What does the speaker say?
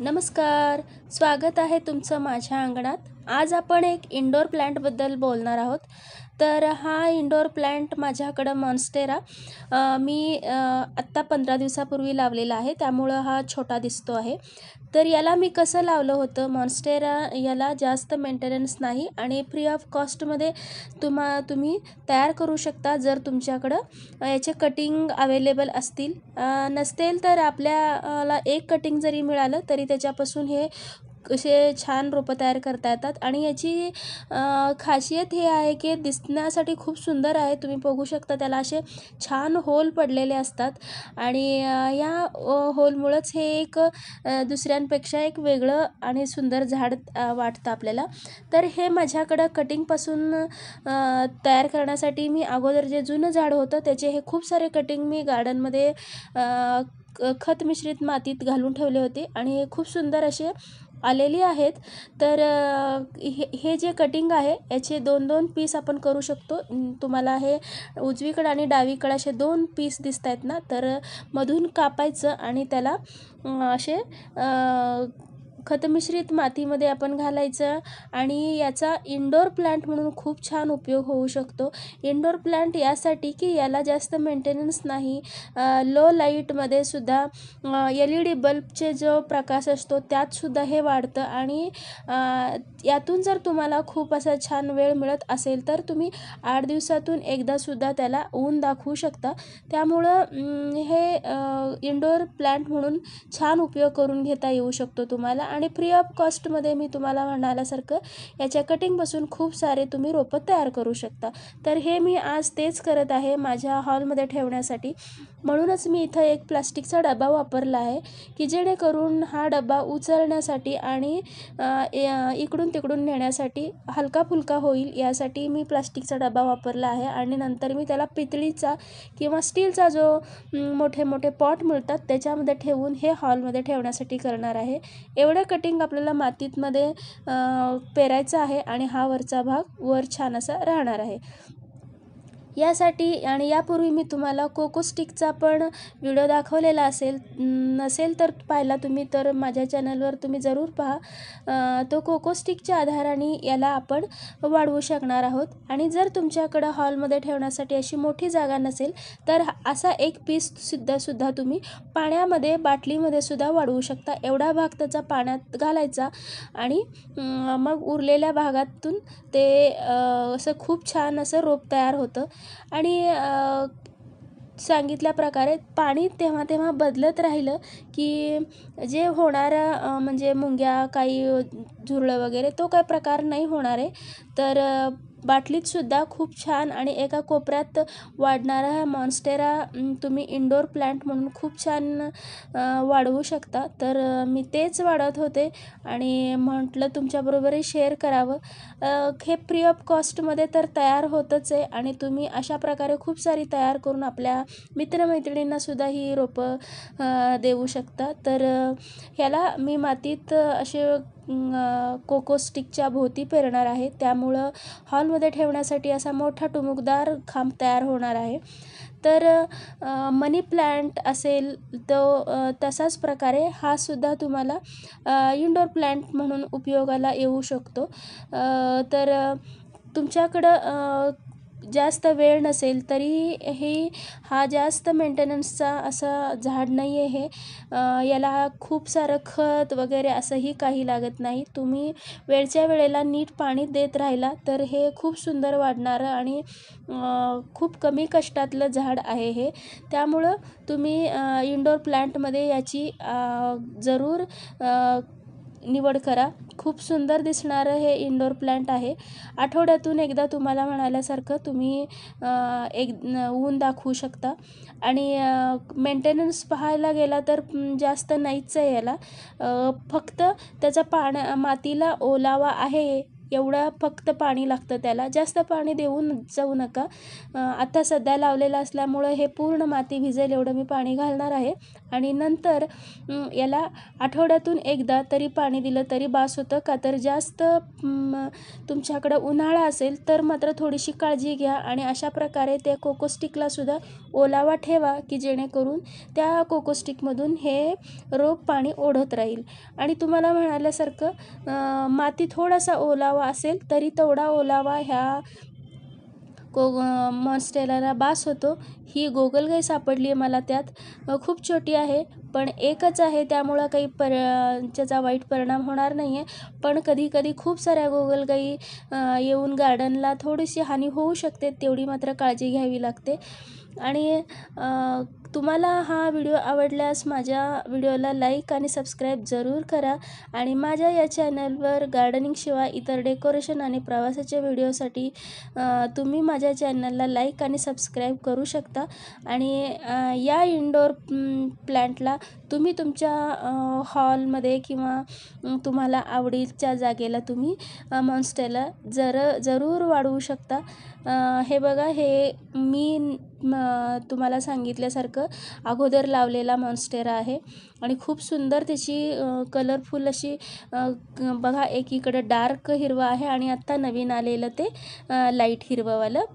नमस्कार. स्वागत आहे तुमचं माझ्या अंगणात. आज आपण एक इंडोर प्लांटबद्दल बोलणार आहोत. तर हा इंडोर प्लांट माझ्याकडं मॉन्स्टेरा मी आत्ता 15 दिवसापूर्वी लावलेला आहे, त्यामुळं हा छोटा दिसतो आहे. तर याला मी कसं लावलं होतं, मॉन्स्टेरा याला जास्त मेंटेनन्स नाही आणि फ्री ऑफ कॉस्टमध्ये तुम्ही तयार करू शकता जर तुमच्याकडं याचे कटिंग अवेलेबल असतील. नसतील तर आपल्याला एक कटिंग जरी मिळालं तरी त्याच्यापासून हे असे छान रोपं तयार करता येतात. आणि याची खासियत हे आहे की दिसण्यासाठी खूप सुंदर आहे. तुम्ही बघू शकता त्याला असे छान होल पडलेले असतात आणि या होलमुळंच हे एक दुसऱ्यांपेक्षा एक वेगळं आणि सुंदर झाड वाटतं आपल्याला. तर हे माझ्याकडं कटिंगपासून तयार करण्यासाठी मी अगोदर जे जुनं झाड होतं त्याचे हे खूप सारे कटिंग मी गार्डनमध्ये खत मिश्रित मातीत घालून ठेवले होते आणि हे खूप सुंदर असे आलेली आहेत. तर हे जे कटिंग आहे याचे 2-2 पीस आपण करू शकतो. तुम्हाला हे उजवीकडं आणि डावीकडं असे 2 पीस दिसत आहेत ना, तर मधून कापायचं आणि त्याला असे खतमिश्रित मातीमध्ये आपण घालायचं आणि याचा इंडोर प्लांट म्हणून खूप छान उपयोग होऊ शकतो. इंडोर प्लांट यासाठी की याला जास्त मेंटेनन्स नाही. लो लाईटमध्ये सुद्धा LED बल्बचे जो प्रकाश असतो त्यातसुद्धा हे वाढतं आणि यातून जर तुम्हाला खूप असा छान वेळ मिळत असेल तर तुम्ही 8 दिवसातून एकदासुद्धा त्याला ऊन दाखवू शकता. त्यामुळं हे इंडोर प्लांट म्हणून छान उपयोग करून घेता येऊ शकतो तुम्हाला आणि फ्री ऑफ कॉस्टमध्ये मी तुम्हाला म्हणाल्यासारखं याच्या कटिंगपासून खूप सारे तुम्ही रोपं तयार करू शकता. तर हे मी आज तेच करत आहे माझ्या हॉलमध्ये ठेवण्यासाठी. म्हणूनच मी इथं एक प्लास्टिकचा डबा वापरला आहे की जेणेकरून हा डबा उचलण्यासाठी आणि इकडून तिकडून नेण्यासाठी हलका फुलका होईल यासाठी मी प्लास्टिकचा डबा वापरला आहे. आणि नंतर मी त्याला पितळीचा किंवा स्टीलचा जो मोठे मोठे पॉट मिळतात त्याच्यामध्ये ठेवून हे हॉलमध्ये ठेवण्यासाठी करणार आहे. एवढं कटिंग आपल्याला मातीमध्ये पेरायचं आहे आणि हा वरचा भाग वर छान असा राहणार आहे. यासाठी आणि यापूर्वी मी तुम्हाला कोको स्टिकचा पण व्हिडिओ दाखवलेला नसेल तर पाहिला तुम्ही तर माझ्या चॅनलवर तुम्ही जरूर पहा. तो कोको स्टिकच्या आधाराने याला आपण वाढवू शकणार आहोत. आणि जर तुमच्याकडं हॉलमध्ये ठेवण्यासाठी अशी मोठी जागा नसेल तर असा एक पीस सुद्धा तुम्ही पाण्यामध्ये बाटलीमध्ये सुद्धा वाढवू शकता. एवढा भाग त्याचा पाण्यात घालायचा आणि मग उरलेल्या भागातून ते असं खूप छान असं रोप तयार होतं. आणि सांगितल्या प्रकारे पाणी तेव्हा तेव्हा बदलत राहिलं की जे होणारं म्हणजे मुंग्या काही झुरळं वगैरे तो काही प्रकार नाही होणार आहे. तर बाटलीतसुद्धा खूप छान आणि एका कोपऱ्यात वाढणारा हा मॉन्स्टेरा तुम्ही इंडोर प्लांट म्हणून खूप छान वाढवू शकता. तर मी तेच वाढवत होते आणि म्हटलं तुमच्याबरोबरही शेअर करावं. हे फ्री ऑफ कॉस्टमध्ये तर तयार होतच आहे आणि तुम्ही अशा प्रकारे खूप सारी तयार करून आपल्या मित्रमैत्रिणींनासुद्धा ही रोपं देऊ शकता. तर ह्याला मी मातीत असे कोको स्टिकच्या भोवती पेरणार आहे. त्यामुळं हॉलमध्ये ठेवण्यासाठी असा मोठा टुमुकदार खांब तयार होणार आहे. तर मनी प्लांट असेल तो तसाच प्रकारे हा सुद्धा तुम्हाला इंडोर प्लांट म्हणून उपयोगाला येऊ शकतो. तर तुमच्याकडं जास्त वेळ नसेल तरी हा जास्त मेंटेनन्सचा असा झाड नाही आहे. याला खूप सारं खत वगैरे असंही काही लागत नाही. तुम्ही वेळच्या वेळेला नीट पाणी देत राहिला तर हे खूप सुंदर वाढणारं आणि खूप कमी कष्टातलं झाड आहे हे. त्यामुळं तुम्ही इंडोर प्लांटमध्ये याची जरूर निवड करा. खूप सुंदर दिसणारं हे इंडोर प्लांट आहे. आठवड्यातून एकदा तुम्हाला म्हणाल्यासारखं तुम्ही ऊन दाखवू शकता. आणि मेंटेनन्स पाहायला गेला तर जास्त नाहीच आहे याला. फक्त त्याचा मातीला ओलावा आहे एवढा फक्त पाणी लागतं त्याला. जास्त पाणी देऊन जाऊ नका. आता सध्या लावलेलं असल्यामुळं हे पूर्ण माती भिजेल एवढं मी पाणी घालणार आहे आणि नंतर याला आठवड्यातून एकदा तरी पाणी दिलं तरी बास होतं. का तर जास्त तुमच्याकडं उन्हाळा असेल तर मात्र थोडीशी काळजी घ्या आणि अशा प्रकारे त्या कोकोस्टिकलासुद्धा ओलावा ठेवा की जेणेकरून त्या कोकोस्टिकमधून हे रोप पाणी ओढत राहील. आणि तुम्हाला म्हणाल्यासारखं माती थोडासा ओलावा असेल तरी तेवढा ओलावा ह्या मॉन्स्टेराला बास होतो. ही गोगलगाई सापडली आहे मला त्यात. खूप छोटी आहे पण एकच आहे, त्यामुळं काही त्याचा वाईट परिणाम होणार नाही आहे. पण कधी खूप साऱ्या गोगलगाई येऊन गार्डनला थोडीशी हानी होऊ शकते, तेवढी मात्र काळजी घ्यावी लागते. आणि तुम्हाला हा व्हिडिओ आवडल्यास माझ्या व्हिडिओला लाईक आणि सबस्क्राईब जरूर करा. आणि माझ्या या चॅनलवर गार्डनिंगशिवाय इतर डेकोरेशन आणि प्रवासाच्या व्हिडिओसाठी तुम्ही माझ्या चॅनलला लाईक आणि सबस्क्राईब करू शकता. आणि या इनडोअर प्लॅन्टला तुम्ही तुमच्या हॉलमध्ये किंवा तुम्हाला आवडीच्या जागेला तुम्ही मॉन्स्टेरा जरूर वाढवू शकता. हे बघा, हे मी तुम्हाला सांगितल्यासारखं अगोदर लावलेला मॉन्स्टेरा आहे आणि खूप सुंदर त्याची कलरफुल अशी बघा, एकीकडं डार्क हिरवा आहे आणि आत्ता नवीन आलेलं ते लाईट हिरवंवालं